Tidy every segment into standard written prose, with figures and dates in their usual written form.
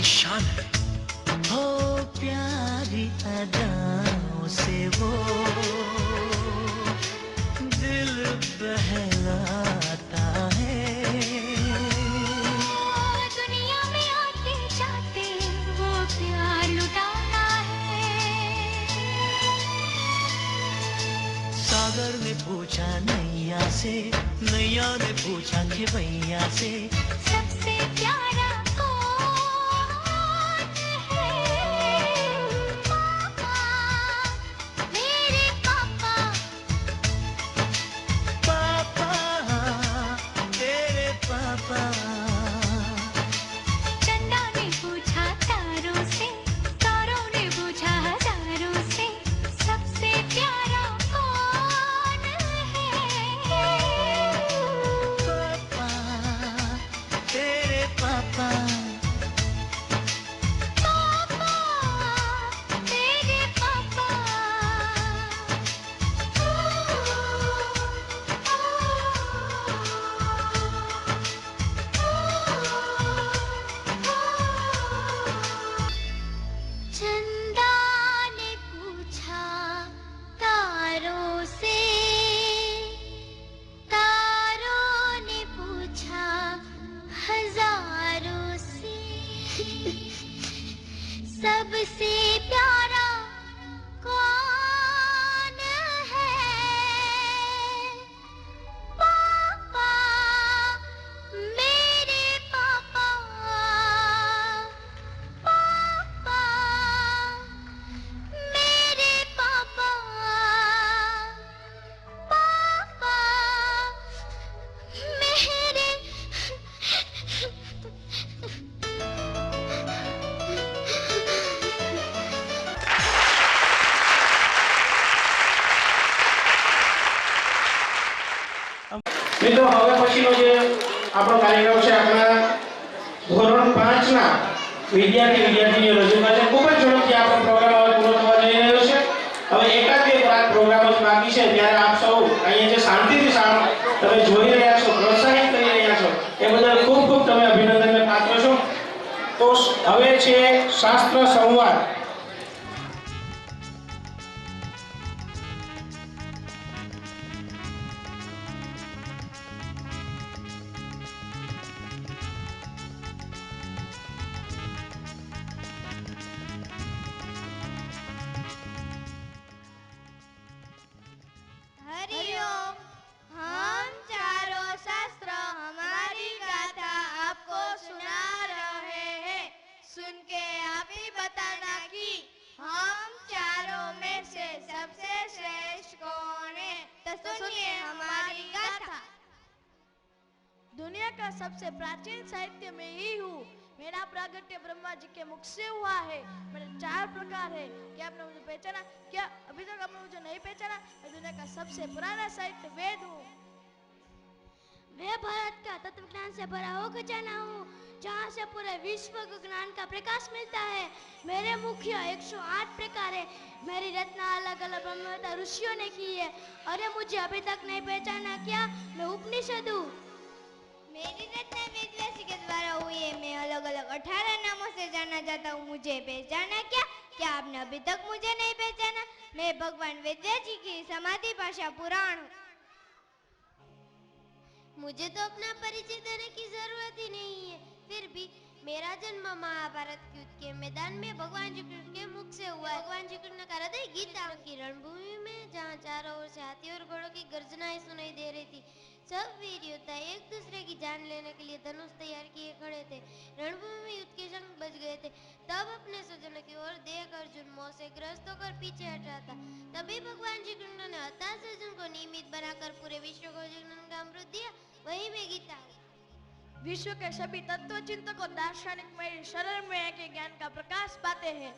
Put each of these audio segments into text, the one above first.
शान है। हो प्यारी अदाओं से वो दिल बहलाता है। दुनिया में आते जाते वो प्यार लुटाता है। सागर ने पूछा नैया से, नैया ने पूछा खेवैया से, सबसे प्यारा कौन है? पापा, मेरे पापा। पापा तेरे पापा। चंदा ने पूछा तारों से, तारों ने पूछा हजारों से, सबसे प्यारा कौन है? पापा तेरे पापा। पापा, तेरे पापा। चंदा ने पूछा तारों से, तारों ने पूछा हजारों से, सबसे प्यारा कौन है? पापा, मेरे पापा। पापा, मेरे पापा। पापा, मेरे। मित्रों હવે પછીનો જે આપણો કાર્યક્રમ છે આપણા ધોરણ 5 ના વિદ્યાર્થીનીઓ રજૂ કરશે। ખૂબ જ ઝડપથી આપણો પ્રોગ્રામ હવે પૂરો થવા જઈ રહ્યો છે। હવે એકાદ બે કલાક પ્રોગ્રામ જ બાકી છે, ત્યારે આપ સૌ અહીંયા જે શાંતિથી તમે જોઈ રહ્યા છો, પ્રોત્સાહિત કરી રહ્યા છો, એ બદલ ખૂબ ખૂબ તમે અભિનંદનને પાત્ર છો। તો હવે છે શાસ્ત્ર સંવાદ। हरिओम। हम चारों शास्त्र हमारी गाथा आपको सुना रहे हैं। सुन के आप ही बताना कि हम चारों में से सबसे श्रेष्ठ कौन है। तो सुनिए हमारी गाथा। दुनिया का सबसे प्राचीन साहित्य में ही हूँ। मेरा प्रागट्य ब्रह्मा जी के मुख से हुआ है। मेरे 4 प्रकार है। क्या आपने मुझे पहचाना? क्या अभी तक आपने मुझे नहीं पहचाना? मैं दुनिया का सबसे पुराना साहित्य वेद हूँ। मैं भारत का तत्व ज्ञान से भरा हो खजाना हूँ, जहाँ से पूरे विश्व को ज्ञान का प्रकाश मिलता है। मेरे मुख्य 108 प्रकार है। मेरी रचना अलग अलग ब्रह्मवेत्ता ऋषियों ने की है। अरे मुझे अभी तक नहीं पहचाना क्या? मैं उपनिषद हूँ। मेरी रचना वेदव्यास के द्वारा हुई है। मैं अलग अलग 18 नामों से जाना जाता हूँ। मुझे पहचाना क्या? क्या आपने अभी तक मुझे नहीं पहचाना? मैं भगवान वेदव्यास जी की समाधि भाषा पुराण हूँ। मुझे तो अपना परिचय देने की जरूरत ही नहीं है। फिर भी मेरा जन्म महाभारत के युद्ध के मैदान में भगवान श्री कृष्ण के मुख से हुआ। भगवान श्री कृष्ण का हृदय गीता की रणभूमि में, जहाँ चारों ओर से हाथी और घोड़ों की गर्जनाएं सुनाई दे रही थी। सब वीर योद्धा एक दूसरे की जान लेने के लिए धनुष तैयार किए खड़े थे। रणभूमि में युद्ध के शंख बज गए थे। तब अपने स्वजनों की ओर देख अर्जुन मोह से ग्रस्त होकर पीछे हट रहा था। तभी भगवान श्री कृष्ण ने हताश अर्जुन को निमित्त बनाकर पूरे विश्व को जीवन का अमृत दिया। वही में गीता। विश्व के सभी तत्व चिंतकों दार्शनिक मेरी शरण में के ज्ञान का प्रकाश पाते हैं।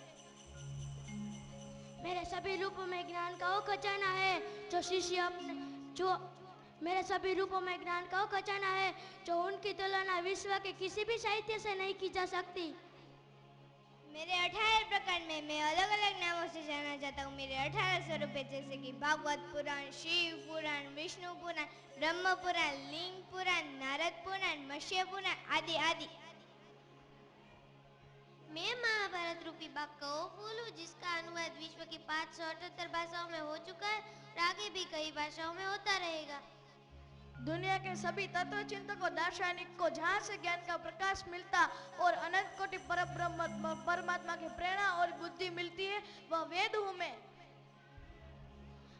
मेरे सभी रूपों में ज्ञान का वो खजाना है जो शिष्य अपने जो मेरे सभी रूपों में ज्ञान का वो खजाना है जो उनकी तुलना विश्व के किसी भी साहित्य से नहीं की जा सकती। मेरे 18 प्रकार में मैं अलग अलग नामों से जाना जाता हूँ। मेरे 18 स्वरूप है, जैसे कि भागवत पुराण, शिव पुराण, विष्णु पुराण, ब्रह्म पुराण, लिंग पुराण, नारद पुराण, मत्स्य पुराण आदि आदि। मैं महाभारत रूपी बाग का वो फूल हूँ जिसका अनुवाद विश्व की 578 भाषाओं में हो चुका है और आगे भी कई भाषाओं में होता रहेगा। दुनिया के सभी तत्व चिंतकों दार्शनिक को जहाँ से ज्ञान का प्रकाश मिलता और अनंत कोटि परमात्मा की प्रेरणा और बुद्धि मिलती है, वह वेद हूँ मैं।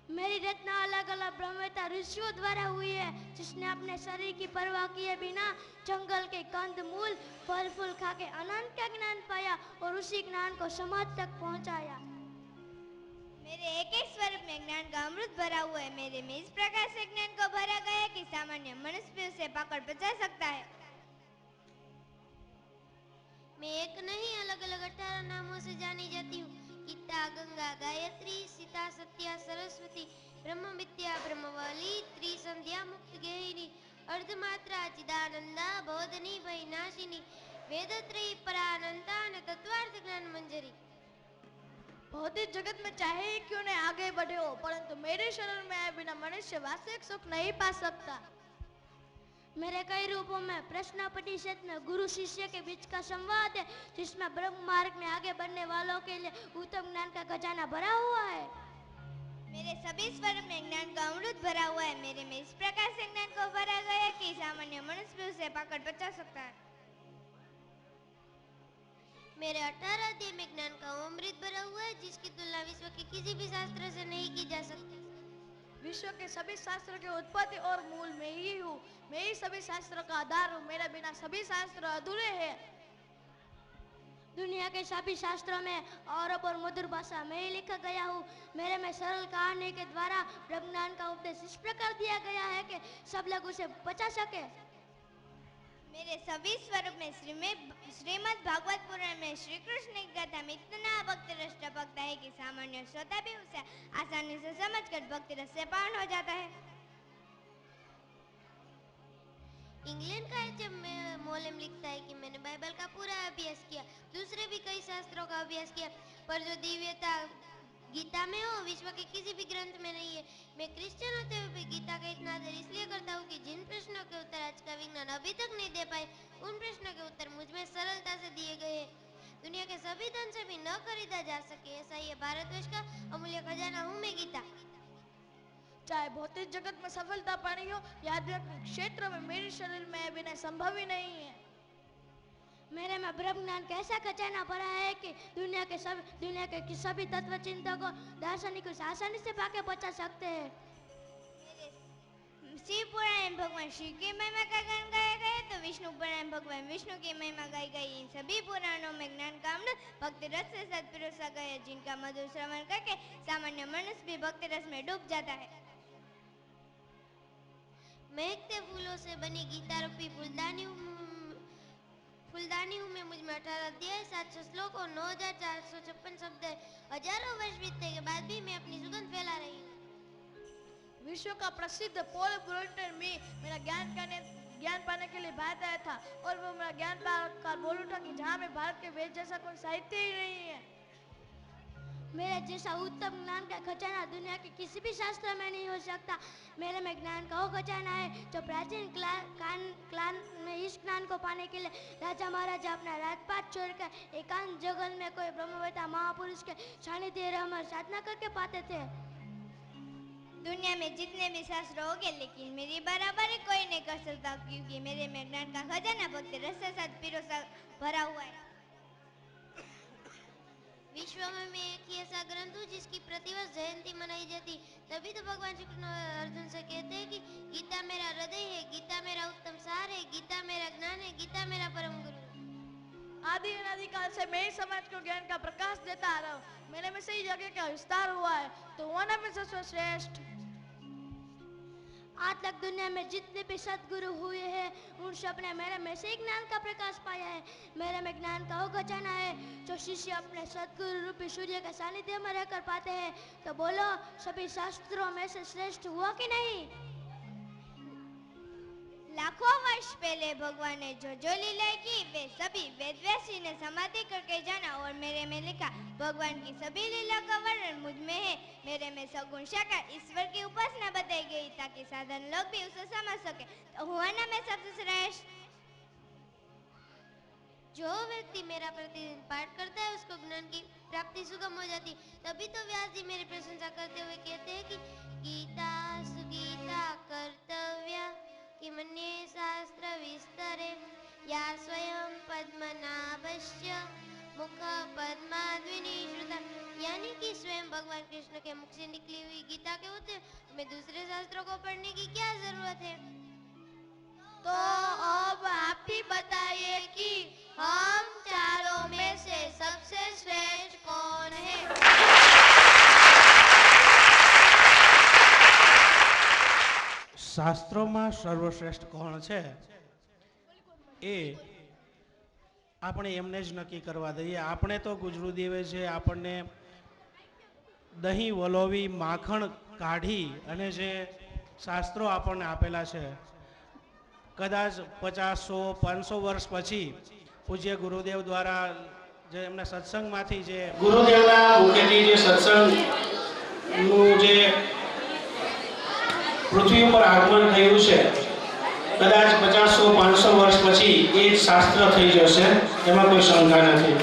मेरी रचना अलग अलग ब्रह्मवेत्ता ऋषियों द्वारा हुई है, जिसने अपने शरीर की परवाह किए बिना जंगल के कंद मूल फल फूल खा के अनंत का ज्ञान पाया और उसी ज्ञान को समाज तक पहुंचाया। मेरे एक एक स्वरूप में ज्ञान का अमृत भरा हुआ है। मेरे में इस प्रकार से ज्ञान को भरा गया है कि सामान्य मनुष्य भी उसे पाकर बचा सकता है। मैं एक नहीं अलग अलग 18 नामों से जानी जाती हूँ। गीता, गंगा, गायत्री, सीता, सत्या, सरस्वती, ब्रह्म विद्या, ब्रह्मवाली, त्रिसंध्या, मुक्त गेहिनी, अर्धमात्रा, चिदानंदा, बोधनी, भयनाशिनी, वेदत्रयी, परानंता न तत्वार्थ ज्ञान मंजरी। भौतिक जगत में चाहे ही क्यों न आगे बढ़े हो, परंतु मेरे शरण में आए बिना मनुष्य वास्तविक सुख नहीं पा सकता। मेरे कई रूपों में प्रश्न प्रतिशत में गुरु शिष्य के बीच का संवाद है, जिसमें ब्रह्म मार्ग में आगे बढ़ने वालों के लिए उत्तम ज्ञान का खजाना भरा हुआ है। मेरे सभी स्वरूप में ज्ञान का अमृत भरा हुआ है। मेरे में इस प्रकार से ज्ञान को भरा गया है कि सामान्य मनुष्य भी उसे पाकर बचा सकता है। मेरे 18 अध्याय में ज्ञान का अमृत भरा हुआ है, जिसकी तुलना विश्व के किसी भी शास्त्र से नहीं की जा सकती। विश्व के सभी शास्त्रों के उत्पत्ति और मूल में ही हूँ। मैं ही सभी शास्त्रों का आधार हूँ। मेरे बिना सभी शास्त्र अधूरे हैं। दुनिया के सभी शास्त्रों में औरब और मधुर भाषा में ही लिखा गया हूँ। मेरे में सरल कहानी के द्वारा ब्रह्म ज्ञान का उपदेश इस प्रकार दिया गया है कि सब लोग उसे बचा सके। मेरे सभी स्वरूप में श्रीमद् भागवत पुराण में श्री कृष्ण की गाथा में इतना भक्ति रस टपकता है कि सामान्य श्रोता भी उसे आसानी से समझकर भक्ति रस से पावन हो जाता है। इंग्लैंड का जब मोलेम लिखता है कि मैंने बाइबल का पूरा अभ्यास किया, दूसरे भी कई शास्त्रों का अभ्यास किया, पर जो दिव्यता गीता में हो विश्व के किसी भी ग्रंथ में नहीं है। मैं क्रिश्चियन होते हुए भी गीता का इतना आदर इसलिए करता हूँ कि जिन प्रश्नों के उत्तर आज का विज्ञान अभी तक नहीं दे पाए, उन प्रश्नों के उत्तर मुझ में सरलता से दिए गए हैं। दुनिया के सभी धन से भी न खरीदा जा सके ऐसा ये भारतवर्ष का अमूल्य खजाना हूँ मैं गीता। चाहे भौतिक जगत में सफलता पानी हो या आध्यात्मिक क्षेत्र में मेरे शरीर में बिना संभव ही नहीं है। मेरे में ब्रह्म ज्ञान कैसा खजाना भरा है कि दुनिया के सभी तत्व चिंतकों दार्शनिकों से आसानी से पाके बचा सकते हैं। शिव पुराण में भगवान शिव की महिमा का गान गाया गया तो विष्णु पुराण में भगवान विष्णु की महिमा गाई गई। इन सभी पुराणों में ज्ञान का अमृत भक्ति रस से सत्पुरुषा गया, जिनका मधुर श्रवण करके सामान्य मनुष्य भी भक्ति रस में डूब जाता है। महकते फूलों से बनी गीता रूपी फूलदानी हूँ मैं। मुझ में 18 अध्याय 700 श्लोक और 9456 शब्द है। हजारों वर्ष बीतने के बाद भी मैं अपनी सुगंध फैला रही हूँ। विश्व का प्रसिद्ध पॉल ब्रोटन में मेरा ज्ञान पाने के लिए भारत आया था और वो मेरा ज्ञान पाकर बोल उठा कि जहाँ में भारत के वेद जैसा कोई साहित्य ही नहीं है। मेरे जैसा उत्तम ज्ञान का खजाना दुनिया के किसी भी शास्त्र में नहीं हो सकता। मेरे में ज्ञान का वो खजाना है जो प्राचीन काल में इस ज्ञान को पाने के लिए राजा महाराजा अपना राजपाट छोड़कर एकांत जंगल में कोई ब्रह्मवेत्ता महापुरुष के सानिध्य रहमत साधना करके पाते थे। दुनिया में जितने भी शास्त्र हो गए, लेकिन मेरी बराबरी कोई नहीं कर सकता, क्योंकि मेरे में ज्ञान का खजाना भक्ति रस से सत्पुरुषा भरा हुआ है। विश्व में मैं एक ही ऐसा ग्रंथ हूँ जिसकी प्रतिवर्ष जयंती मनाई जाती। तभी तो भगवान श्री कृष्ण अर्जुन से कहते हैं कि गीता मेरा हृदय है, गीता मेरा उत्तम सार है, गीता मेरा ज्ञान है, गीता मेरा परम गुरु है। आदि अनादि काल से मैं समाज को ज्ञान का प्रकाश देता आ रहा हूँ। मेरे में से ही जगह का विस्तार हुआ है, तो वन में सबसे श्रेष्ठ। आज तक दुनिया में जितने भी सद्गुरु हुए हैं, उन सब ने मेरे में से ज्ञान का प्रकाश पाया है। मेरे में ज्ञान का वो खजाना है जो शिष्य अपने सद्गुरु रूपी सूर्य के सानिध्य में रहकर पाते हैं। तो बोलो, सभी शास्त्रों में से श्रेष्ठ हुआ कि नहीं? लाखों वर्ष पहले भगवान ने जो लीला की वे सभी वेदव्यासी ने समाधि करके जाना और मेरे में लिखा। भगवान की सभी लीला का वर्णन मुझ में है। मेरे में सगुण साकार ईश्वर की उपासना बताई गई ताकि साधारण लोग भी उसे समझ सके। तो हुआ ना मैं सबसे श्रेष्ठ। जो व्यक्ति मेरा प्रतिदिन पाठ करता है उसको ज्ञान की प्राप्ति सुगम हो जाती। तभी तो व्यास जी मेरी प्रशंसा करते हुए कहते हैं कि गीता सुगीता कर्तव्या कि मन्ये शास्त्र विस्तरे या स्वयं पद्मनाभस्य मुख पद्माद्विनिश्रुता, यानी कि स्वयं भगवान कृष्ण के मुख से निकली हुई गीता के उत्तर में दूसरे शास्त्रों को पढ़ने की क्या जरूरत है। तो अब आप ही बताइए कि हम चारों में से सबसे श्रेष्ठ कौन है? શાસ્ત્રોમાં સર્વશ્રેષ્ઠ કોણ છે એ આપણે એમને જ નક્કી કરવા દઈએ. આપણે તો ગુરુદેવે છે આપણને દહીં વલોવી માખણ કાઢી અને જે શાસ્ત્રો આપણને આપેલા છે, કદાચ 50, 100, 500 વર્ષ પછી પૂજ્ય ગુરુદેવ દ્વારા જે એમના સત્સંગમાંથી જે ગુરુદેવના મુખેથી જે સત્સંગનું જે પૃથ્વી ઉપર આગમન થયું છે, કદાચ 50, 100, 500 વર્ષ પછી એ જ શાસ્ત્ર થઈ જશે, એમાં કોઈ શંકા નથી.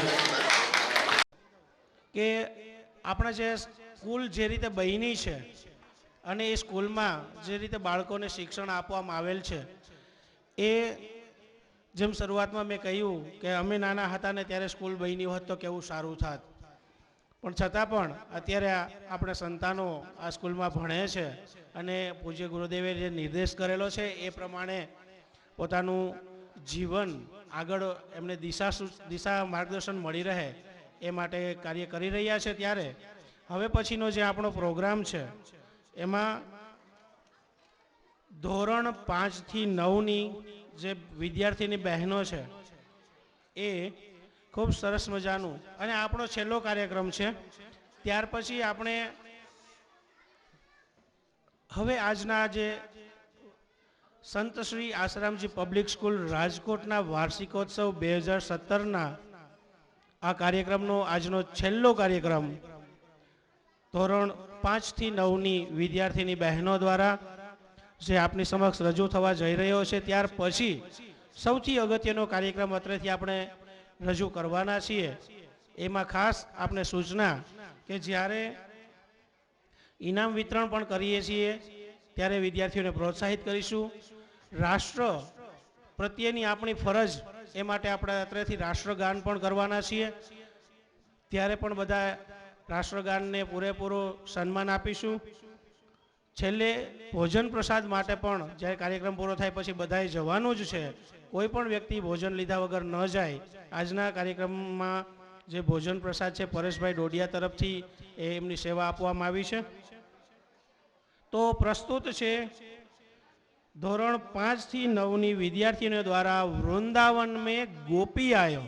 કે આપણે જે સ્કૂલ જે રીતે બની છે અને એ સ્કૂલમાં જે રીતે બાળકોને શિક્ષણ આપવામાં આવેલ છે, એ જેમ શરૂઆતમાં મેં કહ્યું કે અમે નાના હતા ને ત્યારે સ્કૂલ બની હોત તો કેવું સારું થાત, પણ છતાં પણ અત્યારે આપણે સંતાનો આ સ્કૂલમાં ભણે છે અને પૂજ્ય ગુરુદેવે જે નિર્દેશ કરેલો છે એ પ્રમાણે પોતાનું જીવન આગળ એમને દિશા માર્ગદર્શન મળી રહે એ માટે કાર્ય કરી રહ્યા છે. ત્યારે હવે પછીનો જે આપણો પ્રોગ્રામ છે એમાં ધોરણ 5 થી 9ની જે વિદ્યાર્થીની બહેનો છે એ ખૂબ સરસ મજાનું, અને આપણો છેલ્લો કાર્યક્રમ છે. ત્યાર પછી આપણે હવે આજના જે સંત શ્રી આસારામજી પબ્લિક સ્કૂલ રાજકોટના વાર્ષિકોત્સવ 2017ના આ કાર્યક્રમનો આજનો છેલ્લો કાર્યક્રમ ધોરણ 5 થી 9ની વિદ્યાર્થીની બહેનો દ્વારા જે આપની સમક્ષ રજૂ થવા જઈ રહ્યો છે. ત્યાર પછી સૌથી અગત્યનો કાર્યક્રમ અત્રેથી આપણે રજૂ કરવાના છીએ. એમાં ખાસ આપણે સૂચના કે જ્યારે ઇનામ વિતરણ પણ કરીએ છીએ ત્યારે વિદ્યાર્થીઓને પ્રોત્સાહિત કરીશું. રાષ્ટ્ર પ્રત્યેની આપણી ફરજ એ માટે આપણે અત્રેથી રાષ્ટ્રગાન પણ કરવાના છીએ. ત્યારે પણ બધા રાષ્ટ્રગાનને પૂરેપૂરું સન્માન આપીશું. છેલ્લે ભોજન પ્રસાદ માટે પણ જ્યારે કાર્યક્રમ પૂરો થાય પછી બધાએ જવાનું જ છે. કોઈ પણ વ્યક્તિ ભોજન લીધા વગર ન જાય. આજના કાર્યક્રમમાં જે ભોજન પ્રસાદ છે પરેશભાઈ ડોડિયા તરફથી એમની સેવા આપવામાં આવી છે. તો પ્રસ્તુત છે ધોરણ 5 થી 9ની વિદ્યાર્થીઓ દ્વારા વૃંદાવન મેં ગોપી આયો.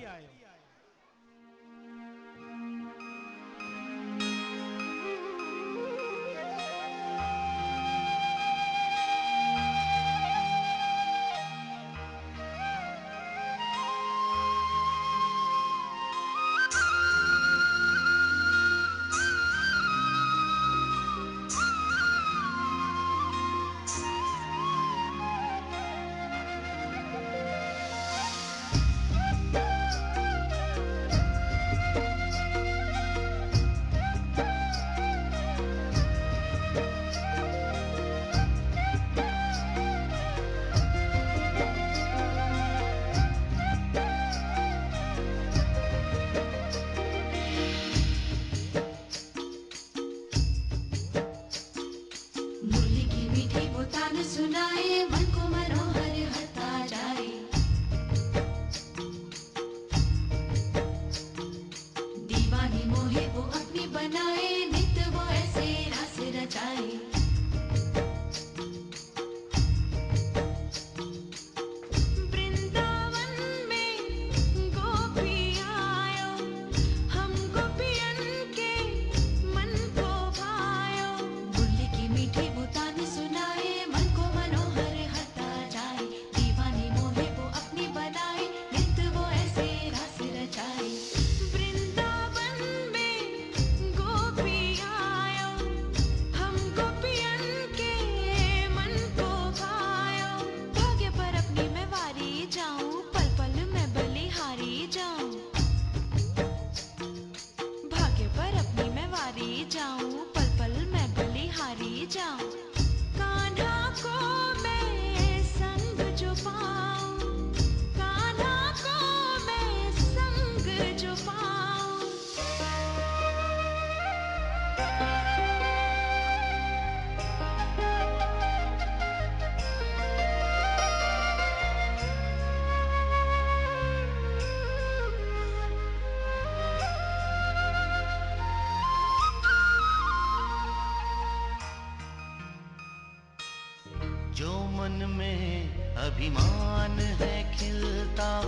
जो मन में अभिमान है खिलता,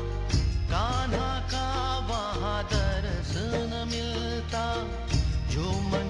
कान्हा का वहाँ दर्श न मिलता। जो मन